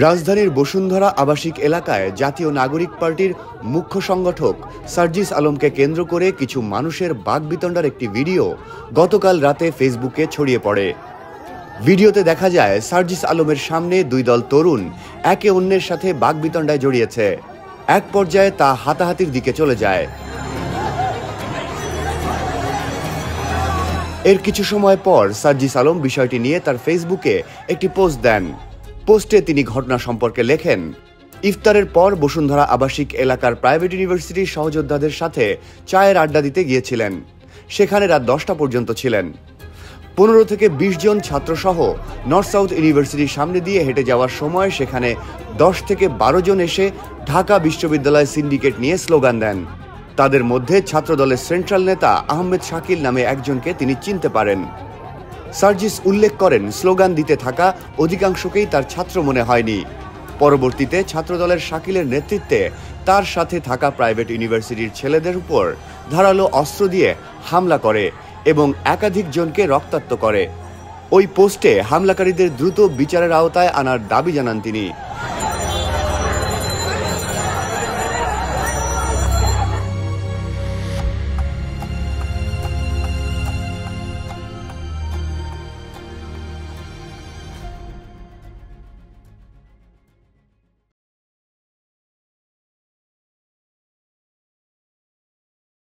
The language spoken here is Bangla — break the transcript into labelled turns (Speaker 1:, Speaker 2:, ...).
Speaker 1: রাজধানীর বসুন্ধরা আবাসিক এলাকায় জাতীয় নাগরিক পার্টির মুখ্য সংগঠক সার্জিস আলমকে কেন্দ্র করে কিছু মানুষের বাকবিতণ্ডার একটি ভিডিও গতকাল রাতে ফেসবুকে ছড়িয়ে পড়ে। ভিডিওতে দেখা যায় সার্জিস আলমের সামনে দুই দল তরুণ একে অন্যের সাথে বাকবিতণ্ডায় জড়িয়েছে। এক পর্যায়ে তা হাতাহাতির দিকে চলে যায়। এর কিছু সময় পর সার্জিস আলম বিষয়টি নিয়ে তার ফেসবুকে একটি পোস্ট দেন। পোস্টে তিনি ঘটনা সম্পর্কে লেখেন, ইফতারের পর বসুন্ধরা আবাসিক এলাকার প্রাইভেট ইউনিভার্সিটির সহযোদ্ধাদের সাথে চায়ের আড্ডা দিতে গিয়েছিলেন। সেখানে রাত 10টা পর্যন্ত ছিলেন। 15 থেকে 20 জন ছাত্রসহ নর্থ সাউথ ইউনিভার্সিটির সামনে দিয়ে হেঁটে যাওয়ার সময় সেখানে 10 থেকে 12 জন এসে ঢাকা বিশ্ববিদ্যালয় সিন্ডিকেট নিয়ে স্লোগান দেন। তাদের মধ্যে ছাত্রদলের সেন্ট্রাল নেতা আহমেদ শাকিল নামে একজনকে তিনি চিনতে পারেন। সার্জিস উল্লেখ করেন, স্লোগান দিতে থাকা অধিকাংশকেই তার ছাত্র মনে হয়নি। পরবর্তীতে ছাত্রদলের শাকিলের নেতৃত্বে তার সাথে থাকা প্রাইভেট ইউনিভার্সিটির ছেলেদের উপর ধারালো অস্ত্র দিয়ে হামলা করে এবং একাধিক জনকে রক্তাক্ত করে। ওই পোস্টে হামলাকারীদের দ্রুত বিচারের আওতায় আনার দাবি জানান তিনি।